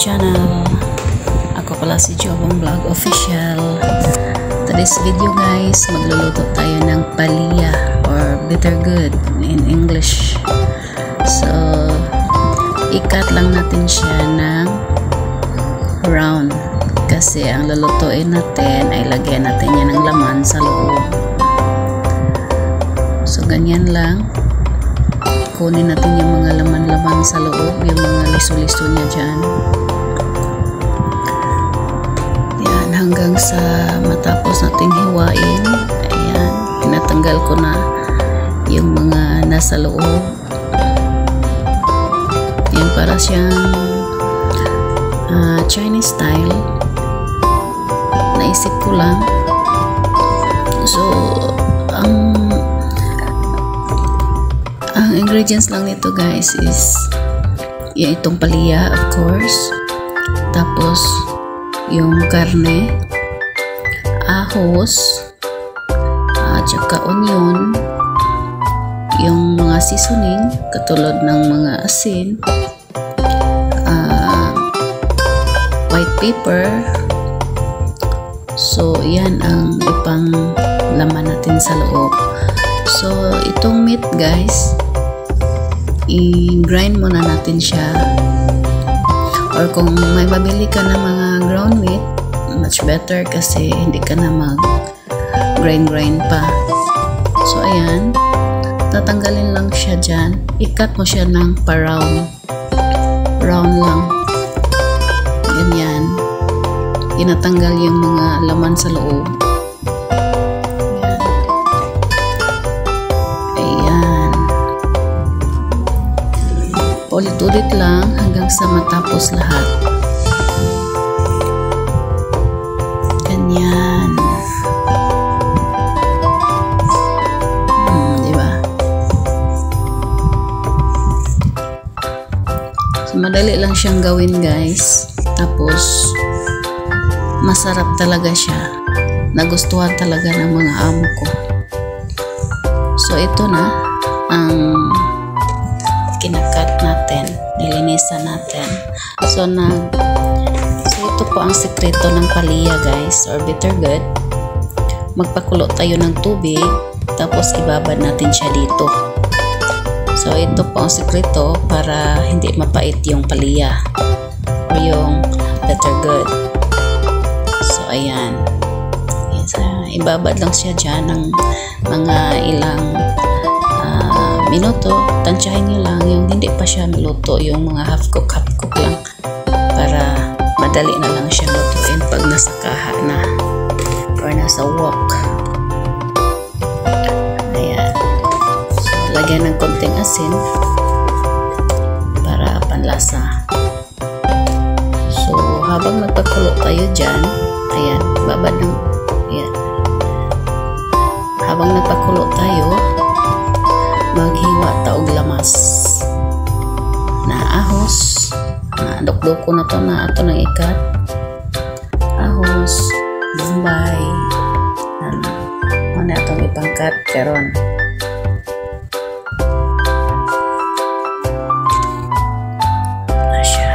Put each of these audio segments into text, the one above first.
channel. Ako pala si Jobong Vlog Official. Today's video guys, magluluto tayo ng palya or bitter gourd in English. So, ikat lang natin siya ng round kasi ang lulutuin natin ay lagyan natin yan ng laman sa loob. So, ganyan lang. Kunin natin yung mga laman-laman sa loob, yung mga liso-liso niya dyan. Yan, hanggang sa matapos nating hiwain. Ayan, tinatanggal ko na yung mga nasa loob. Yan, para siyang Chinese style. Naisip ko lang. So, ang ingredients lang nito guys is yung itong palya, of course, tapos yung karne, ahos, at saka onion, yung mga seasoning katulad ng mga asin, white pepper. So yan ang ipang laman natin sa loob. So itong meat guys, i-grind muna natin siya, or kung may mabili ka na mga ground meat, much better kasi hindi ka na mag grind pa. So ayan, tatanggalin lang siya dyan, ikat mo siya ng pa-round lang, ganyan, tinatanggal yung mga laman sa loob. Ulit-ulit lang hanggang sa matapos lahat. Ganyan. Diba? So, madali lang siyang gawin guys. Tapos, masarap talaga siya. Nagustuhan talaga ng mga amo ko. So, ito na ang kinakat natin, nilinisan natin. So ito po ang sekreto ng palya guys, or bitter gourd. Magpakulo tayo ng tubig, tapos ibabad natin siya dito. So ito po ang sekreto para hindi mapait yung palya o yung bitter gourd. So ayan, ibabad lang siya dyan ng mga ilang minuto. Tansyahin nyo lang yung hindi pa siya naluto, yung mga half cook lang, para madali na lang siya lutuin pag nasa kaha na or nasa wok. Ayan, so lagyan ng konting asin para panlasa. So habang nagpakulo tayo dyan, ayan, babad ng, ayan, habang nagpakulo tayo, maghiwa taog lamas na ahos, na dukduko na to, na ato nang ikat, ahos, bombay, na atong ipangkat karon. Na siya,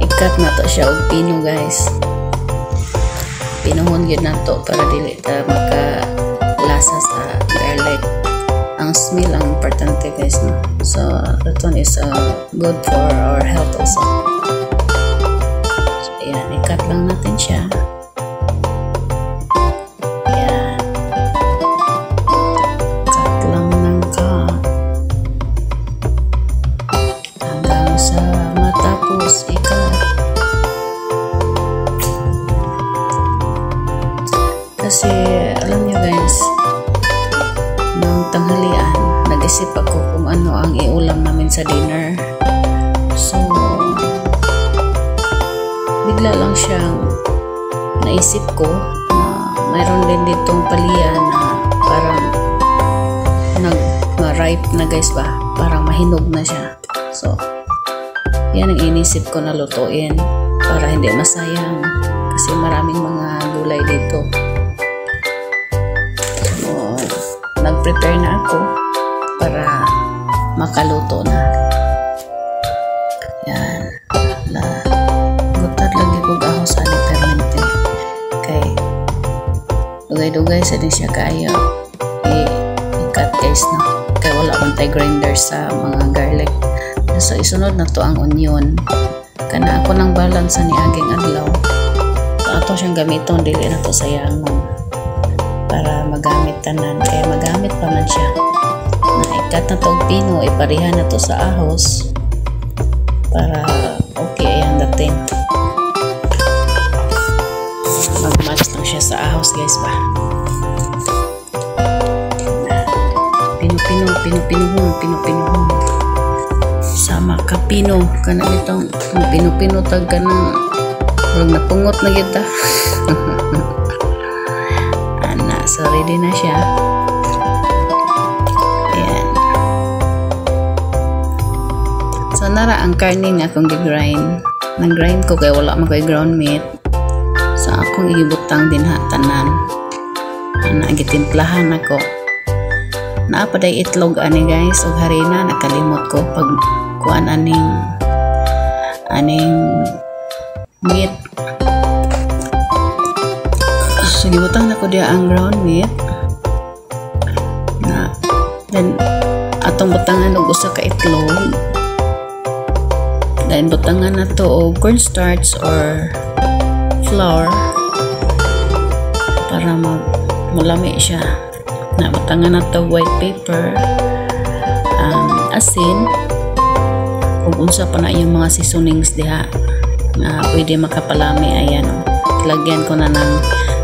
ikat na to siya og pino guys. Pinuhon yun na to para dili ta makalasa sa garlic. Ang smell ang importante guys, no? So that one is good for our health also. So ayan, ikat lang natin siya. Ayan, cut lang ng cut hanggang sa matapos ikat. Kasi alam niyo guys, nung tanghalian nag-isip ako kung ano ang iulam namin sa dinner. So bigla lang siyang naisip ko na mayroon din ditong palya na parang nag-ripe na guys ba, parang mahinog na siya. So yan ang inisip ko na lutuin para hindi masayang kasi maraming mga gulay dito. Nag-prepare na ako para makaluto na. Yan. Gutad lagi ko ahos sa permente. Kay dugay-dugay sa din siya kaayo. I-cut guys no. Kay wala man tay grinder sa mga garlic. So isunod na to ang onion. Kana ako nang balance ni aging adlaw. So ato siyang gamiton dili na to sayang para magamit tanan. Kaya magamit pa man siya. Na-ikat na to pino, iparihan na to sa ahos para okay ang dating. Mag-match lang siya sa ahos guys ba. Pino-pinuhon. Sama ka pino. Kana itong pino-pino tag ka na huwag napungot na kita. So ready na siya. Ayan. So nara ang karne nga akong gigrind. Nag-grind ko kaya wala makoy ground meat. So akong ibutang din ha tanan. Gitimplahan ako. Naapaday itlog ani guys ug harina nakalimot ko pag kuan aning meat. So gibutang na ko dia ang ground meat. Then atong butangan og usa ka itlog. Then butangan na to og cornstarch or flour para mulami siya. Na butangan na to white pepper, asin, ug unsa pa na yung mga seasonings diha na pwede makapalami. Ayan o. Lagyan ko na ng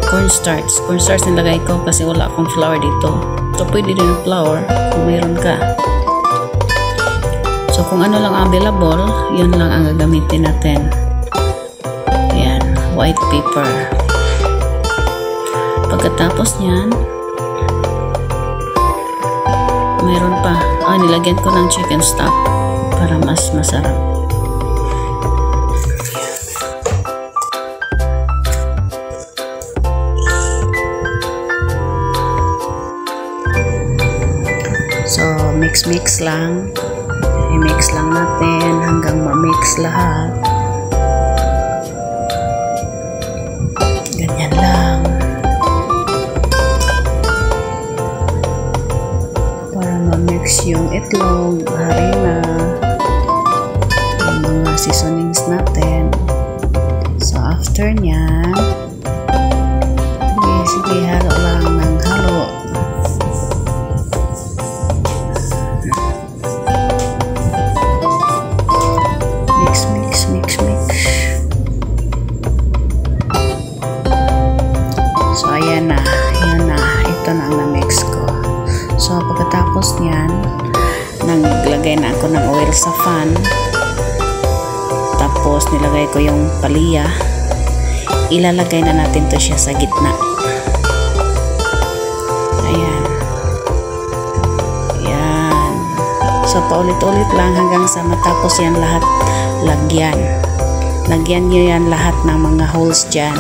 cornstarch. Cornstarch nilagay ko kasi wala akong flour dito. So pwede din flour kung mayroon ka. So kung ano lang available, yun lang ang gagamitin natin. Ayan, white pepper. Pagkatapos niyan, mayroon pa. Nilagyan ko ng chicken stock para mas masarap. So, mix lang. I-mix lang natin hanggang ma-mix lahat. Ganyan lang. Para ma-mix yung itlog, harina, yung mga seasonings natin. So, after nyan, sige, halo lang ng halo. Mix. So, ayan na. Ito na ang na-mix ko. So, pagkatapos niyan, naglagay na ako ng oil sa pan. Tapos, nilagay ko yung palya. Ilalagay na natin to siya sa gitna. Ayan. So, paulit-ulit lang hanggang sa matapos yan lahat. Lagyan nyo yan lahat ng mga holes dyan.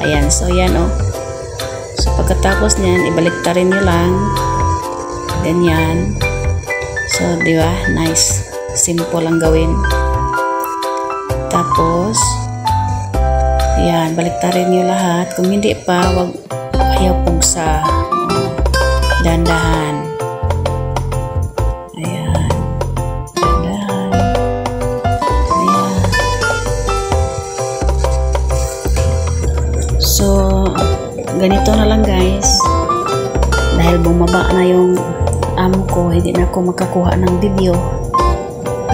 Ayan. So, yan o. So, pagkatapos nyan, ibaliktarin nyo lang. Ganyan. So, di ba? Nice. Simple lang gawin. Tapos, yan. Baliktarin nyo lahat. Kung hindi pa, ayaw pugsa. Dandahan. So, ganito na lang guys. Dahil bumaba na yung amo ko, hindi na ako makakuha ng video.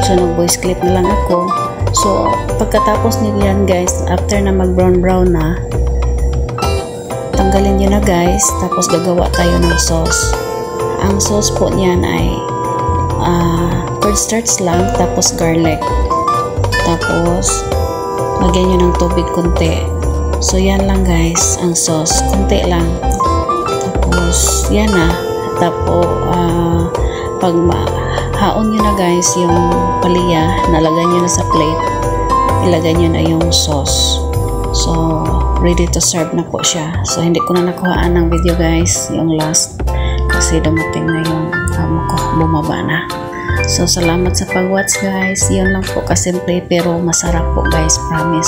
So, nag-voice clip na lang ako. So, pagkatapos nila guys, after na mag-brown na, tanggalin nyo na guys. Tapos, gagawa tayo ng sauce. Ang sauce po niyan ay cornstarch lang, tapos garlic. Tapos, lagyan nyo ng tubig konti. So, yan lang guys, ang sauce. Kunti lang. Tapos, yan na. Tapos, pag haon nyo na guys, yung palya, nalagay nyo na sa plate, ilagay nyo na yung sauce. So, ready to serve na po siya. So, hindi ko na nakuhaan ng video guys, yung last. kasi dumating na yung amo ko, bumaba na. So salamat sa pag-watch guys. Yun lang po kasimple pero masarap po guys, promise.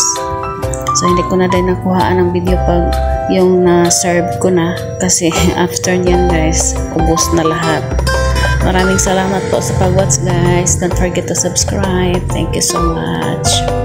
So hindi ko na din nakuhaan ng video pag yung na-serve ko na kasi after nyan guys, ubos na lahat. Maraming salamat po sa pag-watch guys. Don't forget to subscribe. Thank you so much.